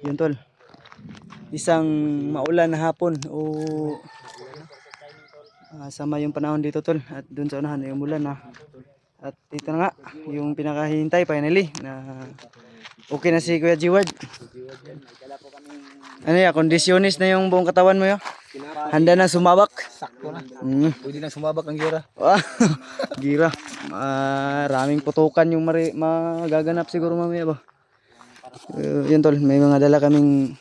Yun tol. Isang maulan na hapon o sama yung panahon dito tol. At dun sa unahan ay umulan na. At dito na nga yung pinakahihintay finally na okay na si Kuya G-Ward. Ano ya, kondisyonis na yung buong katawan mo ya? Handa na sumabak. Sakto na. Pwede na sumabak ang gira. Gira. Maraming putukan yung magaganap siguro mamaya ba. Yun tol, may mga dala kaming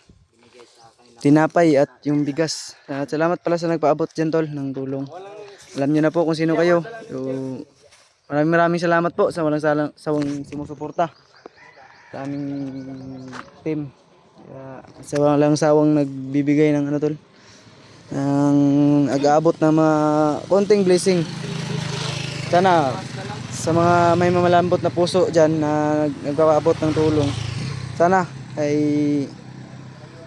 tinapay at yung bigas. At salamat pala sa nagpaabot dyan tol ng tulong. Alam niyo na po kung sino kayo. So, maraming salamat po sa walang sawang sumusuporta sa aming team. Sa walang sawang nagbibigay ng ano tol, ngag-aabot ng mga konting blessing. Sana sa mga may mamalambot na puso dyan na nagpapaabot ng tulong, sana ay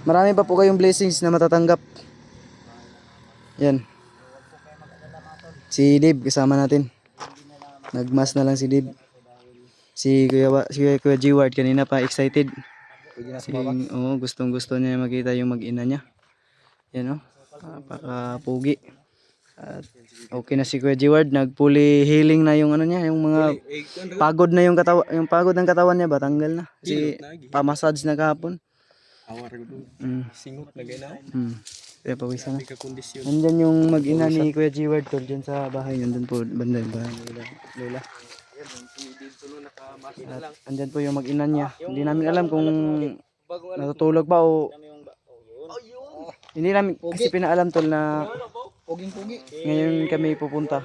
marami pa po kayong blessings na matatanggap. Yan. Si Dave kasama natin. Nagmas na lang si Dave. Si Kuya G-Ward kanina pa excited. Gustong gusto niya makita yung mag-ina niya. Yan o. Napaka-pugi. At okay na si Kuya G-Ward. Nag-fully healing na yung ano niya. Yung mga pagod na yung katawan. Yung pagod ng katawan niya ba? Tanggal na. Kasi pa-massage na kahapon. Singot na gana. Kaya pawisa na. Nandyan yung mag-ina ni Kuya G-Ward tol. Dyan sa bahay. Nandun po. Banda yung bahay nila Lola. At andyan po yung mag-ina niya. Hindi namin alam kung natutulog ba o hindi namin kasi pinaalam tol na ngayon kami pupunta.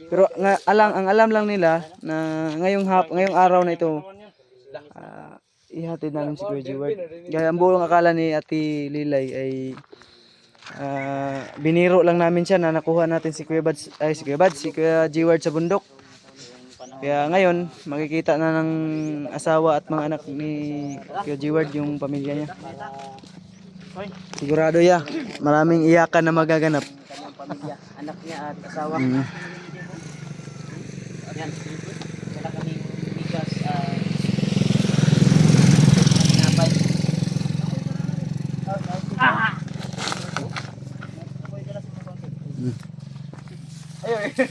Pero ang alam lang nila na ngayong araw na ito ihatid namin si Kuya G-Ward. Kaya ang buong akala ni Ate Lilay ay biniro lang namin siya na nakuha natin si Kuya G-Ward sa bundok. Kaya ngayon, makikita na ng asawa at mga anak ni Kuya G-Ward yung pamilya niya. Sigurado ya, maraming iyakan na magaganap. Pamilya, anak niya at asawa. Yan. Wala kami bigas tinapay.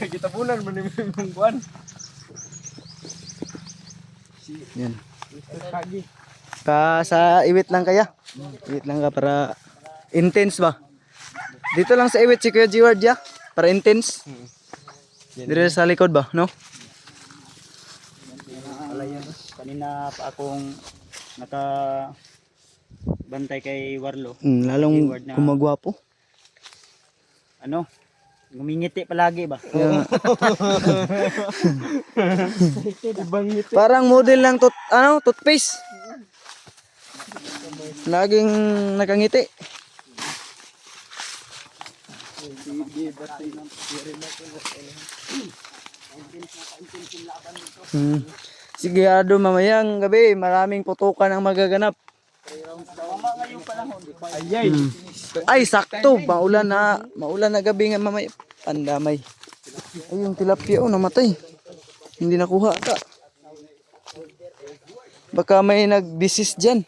Kita punan mo ni mong buwan. Yan. Sa iwit lang kaya? Iwit lang ka para intense ba? Dito lang sa iwit si Kuya G-Ward ya? Para intense? Dire sa likod ba? No? Kanina pa akong bantay kay Warlo. Lalong gumagwapo. Ano? Ngumingiti palagi ba? Parang model lang toothpaste. Laging nakangiti. Sigurado mamayang gabi maraming putukan ang magaganap. Ay sakto, maulan na gabi nga mamaya. Pandamay. Ay yung tilapia namatay. Hindi nakuha ka. Baka may nag-disease dyan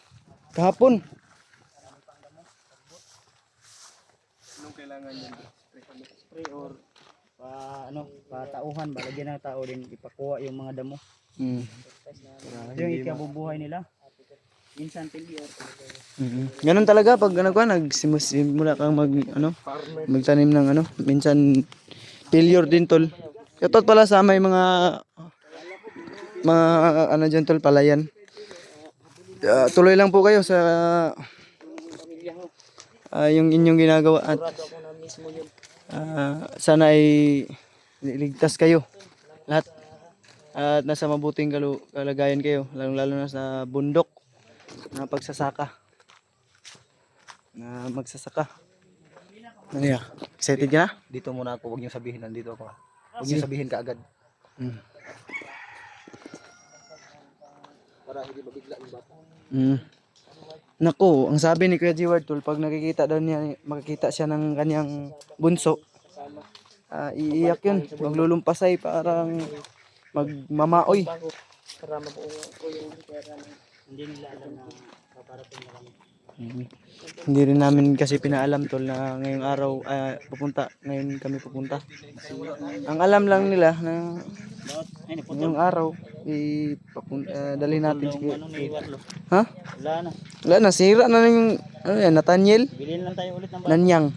kahapon. Anong kailangan niya? Spray or patauhan ba? Lagyan ng tao din ipakuha yung mga damo. Ito yung ikabubuhay nila. Minsan failure. Ganun talaga pag nagsimula kang magtanim ng minsan failure din tol. Ito pala sa may mga dyan tol, palayan. Tuloy lang po kayo sa yung inyong ginagawa at sana ay ligtas kayo lahat at nasa mabuting kalagayan kayo, lalo na sa bundok na magsasaka. Ano ya? Excited ka na? Dito muna ako, huwag niyo sabihin nandito ako. Huwag niyo sabihin kaagad. Para hindi mabigla yung bata. Naku, ang sabi ni Kuya G-Ward tol, pag makikita siya ng kanyang bunso, iiyak yun, maglulumpasay, parang magmamaoy. Para mabuo ko yung pera. Hindi nila alam na Mhm. Hindi rin namin kasi pinaalam tol na ngayong araw ngayon kami pupunta. Ang alam lang nila na Ay, naputol. ngayong araw dalhin natin si Ano ni Warlo? Ha? Wala na. Wala na, sira na yung ano yan, Nathaniel, Bilhin lang tayo ulit ng bago. Nanyang.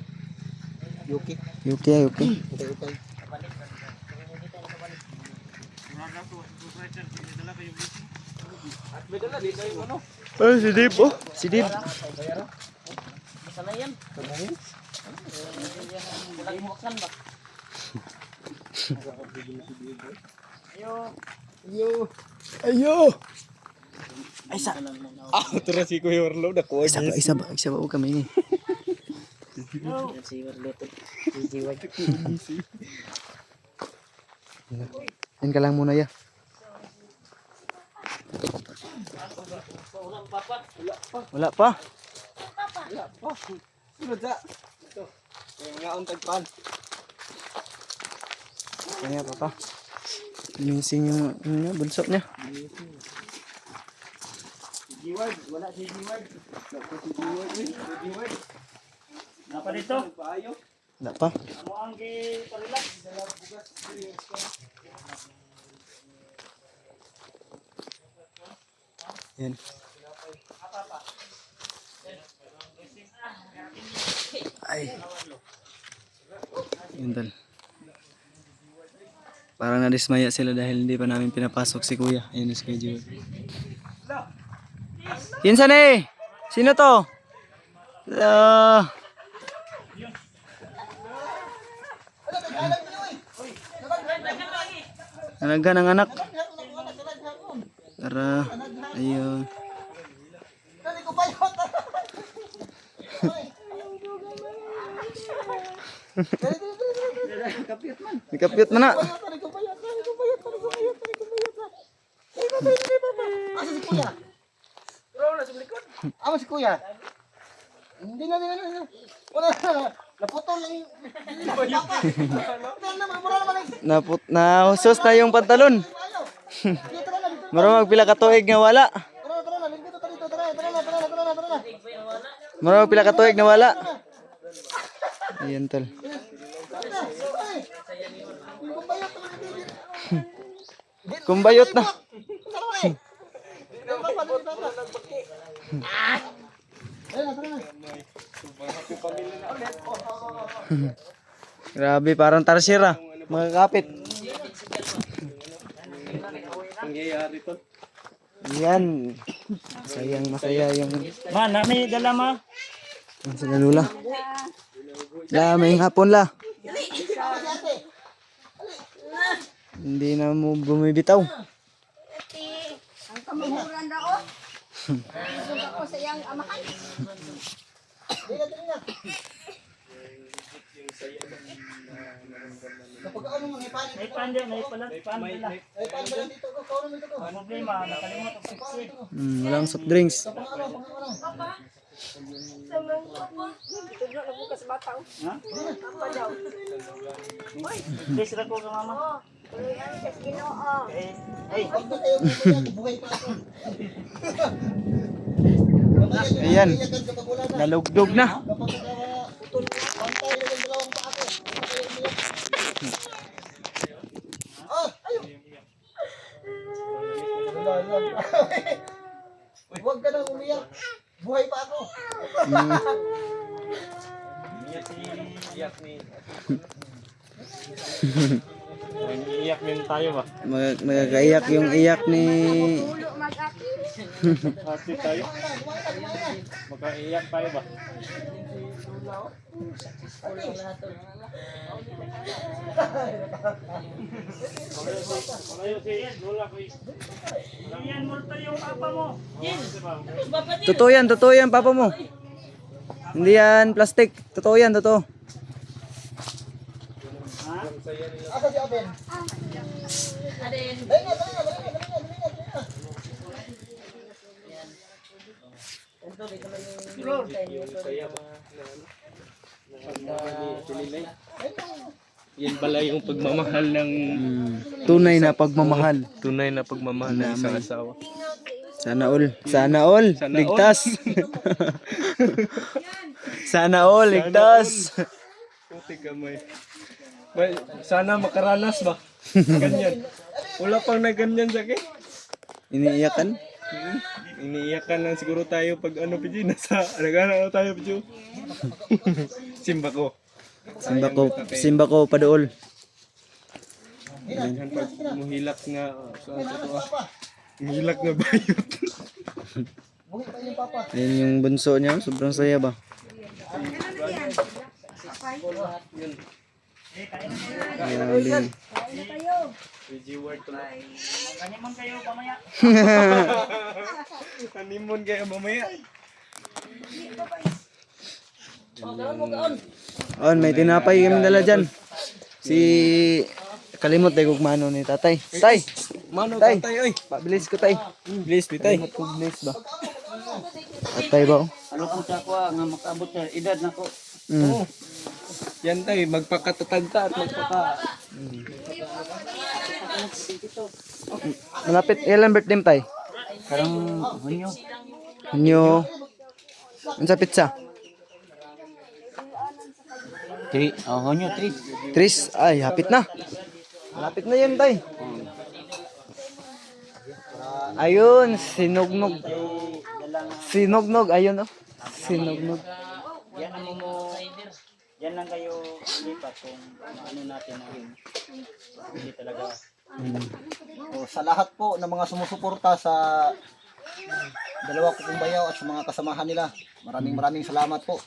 Yuki. Yuki. Utay-utay. At may dala din kayo ano? Ay, si Dave oh. Si Dave. Masalayan. Walang buksan ba? Ayo. Tara si Kuya Orlo na kuha Isa ba huwag kami ni. Si Warlo to. Si Jiwag. Yan ka lang muna ya. Wala pa. Sunod sa. Ito. Yung nga ang tagpan. Kaya papa. Missing yung bunso niya. Jiwag. Wala si Jiwag. Napa dito? Wala pa. Amo ang gi-relax. Yan. Ay. Yun tal. Parang nadismaya sila dahil hindi pa namin pinapasok si kuya. Ayun na si Kuya Jiwag. Kinsan eh? Sino to? Nalaga ng anak. Tara. Ayun. Nagkapyot man na. Asa si Kuya? Ama si Kuya. Hindi na. Wala na. Naputol lang yung... Nahusos na yung pantalon. Marang magpila ka tuig nga wala. Marang magpila ka tuig na wala. Ayan tol. Kumbayot na. Grabe, parang tarsier ah. Mga kapit. Nangyayari to. Yan. Masaya yung Ma, may dala ma. sa lula. La, may hapon la. Hindi na mo bumibitaw. Ang kamuhuran daw. Isog ako sa iyang amahan. May pan din, may pala. Pan nila. Ang problema, nakalimot ang sipsi. Walang soft drinks. Samang papa. Ito na bukas bataw. Ha? Papa daw. Please rako ka mama. Kuya sa Ginoo. Ay, Ayan. Nalugdog na. Huwag ka nang umiyak. Buhay pa ako. Iyak ni. Iyak din tayo ba? Nagkaiyak yung iyak ni Ulo mag-aki. Ate tayo. Magkaiyak tayo ba? yan mo yung papa mo. Totoo yan papa mo. Hindi yan plastic. Totoo yan, totoo. Asa si Aben? Adin. Dali na. Yan pala yung pagmamahal ng Tunay na pagmamahal. tunay na pagmamahal ng isang asawa. Sana all. Sana all. Sana Ligtas. Sana all. Ligtas. Puti kamay. Sana makaranas ba? Ganyan. Wala pang na ganyan sa akin. Iniiyakan. Iniiyakan lang siguro tayo pag ano PG, nasa ano tayo PG. Simba ko. Simba ko padool. Yan pag muhilak nga sa totoo. Muhilak nga bayot. Ayun yung bunso niya. Sobrang saya ba? Grabe. PG word to lang. Ganyan kayo pamaya. Honeymoon kayo mamaya. On, may tinapay kami dala dyan. Si kalimot tayo kung ni tatay. Tay! Mano Tay! tatay oy. Pabilis ko tay. Please bitay. Kalimot ko bilis ba? Tatay ba? Ano po sa ako nga makaabot sa edad nako. Mm. Yan tay, magpakatatag ta at magpaka Malapit. Ilan birthday mo tay? Karang hunyo. Hunyo. Ano sa pizza? Hunyo 3. Tris. Ay, hapit na. Malapit na yun tay. Ayun, sinugnog. Sinugnog, ayun oh. Sinugnog. Yan ang yan lang kayo lipat kung ano natin na hindi talaga. O, sa lahat po ng mga sumusuporta sa dalawa ko pong bayaw at sa mga kasamahan nila, maraming salamat po.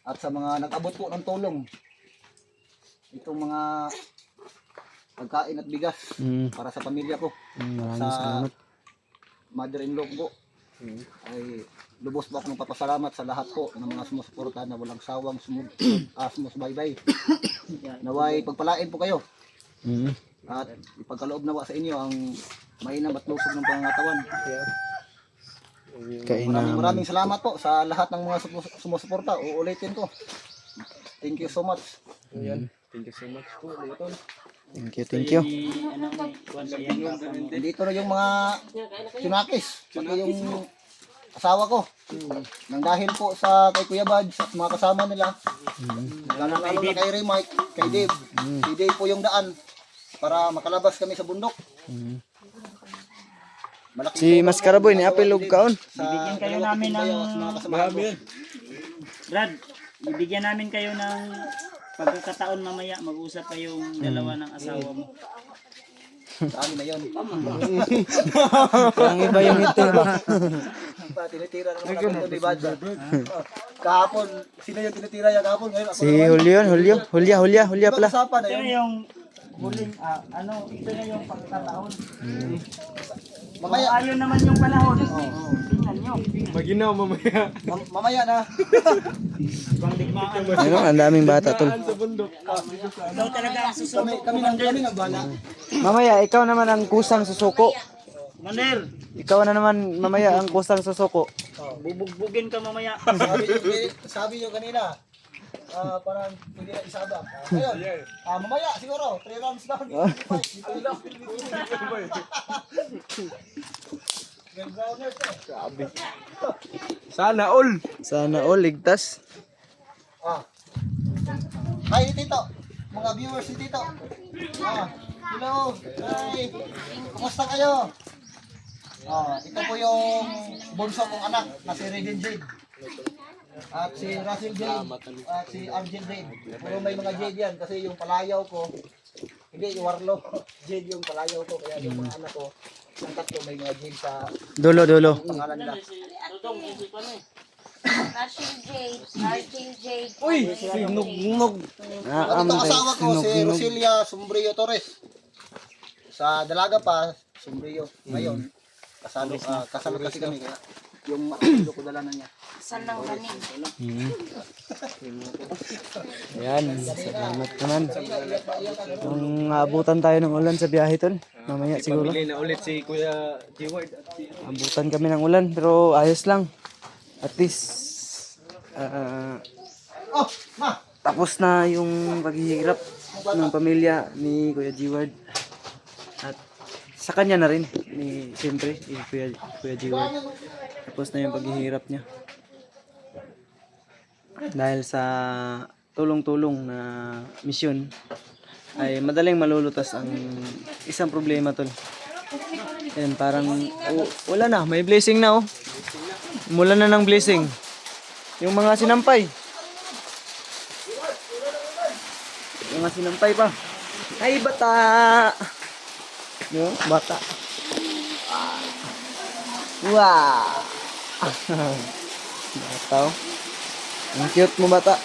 At sa mga nag-abot po ng tulong, itong mga pagkain at bigas para sa pamilya ko, Maraming sa salamat. mother-in-law ko, ay lubos po akong papasalamat sa lahat po ng mga sumusuporta na walang sawang sumusubaybay. Naway pagpalain po kayo Mm. at ipagkaloob nawa sa inyo ang mainam at lusog ng pangangatawan. Kainaman. Maraming salamat po sa lahat ng mga sumusuporta. Uulitin ko. Thank you so much. Ayan. Thank you so much po, Leighton. Thank you. Ano may kuwan sa yan Dito na yung mga tunakis, pati yung asawa ko. Nang dahil po sa kay Kuya Bad, sa mga kasama nila, lalo na kay Ray Mike, kay Dave. Si Dave po yung daan para makalabas kami sa bundok. Malaking Si tulong Maskaraboy po ni ang Apel nagawa ni ug kaon. Dave sa Bibigyan kayo dalawa namin kong ng- bayaw at mga kasamahan ko. Brad, bibigyan namin kayo ng pagkakataon mamaya mag-usap kayong dalawa ng asawa mo. Dami na yun. Ang iba yung ito. Tinitira naman ako ito ni Bad. Kahapon, sino yung tinitira niya kahapon? Ngayon ako Si naman. Hulya pala. Usapan na Ito yun. na yung huling, ito na yung pagkakataon. Mamaya, Ayaw naman yung panahon. Tingnan nyo. Maginaw mamaya. mamaya na. Ibang digmaan. Ano, ang daming bata tol. Sa bundok. Ikaw talaga ang susuko. Kami nagbala. Mamaya ikaw naman ang kusang susuko. Commander, Ikaw na naman mamaya ang kusang susuko. bubugbugin ka mamaya. Sabi nyo kanina, parang pwede na isabak. Ngayon, mamaya siguro, 3 rounds down. Dito lang. Sana all. Sana all ligtas. Hi Tito, mga viewers ni Tito. Hello, hi. Kumusta kayo? Ito po yung bunso kong anak na si Raiden Jade. At si Russell Jade at si Arjen Jade. Puro may mga Jade yan kasi yung palayaw ko, hindi yung Warlo, Jade yung palayaw ko. Kaya yung mga anak ko, ang tatlo may mga Jade sa Dulo. pangalan nila. Rachel Jade, Archie Jade. Uy, sinugnog. At itong asawa ko, si Roselia Sombrio Torres. Sa dalaga pa, Sombrio. Ngayon, kasalo kasi kami. Kaya yung makakilo ko dala na niya. Saan nang ganing? Ayan, salamat naman. Kung abutan tayo ng ulan sa biyahe tol. Mamaya siguro. Pamili na ulit si Kuya G-Ward at si Abutan kami ng ulan pero ayos lang. At least Oh, ma! tapos na yung paghihirap ng pamilya ni Kuya G-Ward. At sa kanya na rin. Siyempre, Kuya Jewel. Tapos na yung paghihirap niya. Dahil sa tulong-tulong na misyon, ay madaling malulutas ang isang problema, tol. Yan, parang wala na, may blessing na, oh. Mula na ng blessing. Yung mga sinampay. Yung mga sinampay pa. Ay, bata! Yung bata. Wow! Bata, oh. Ang cute mo, bata.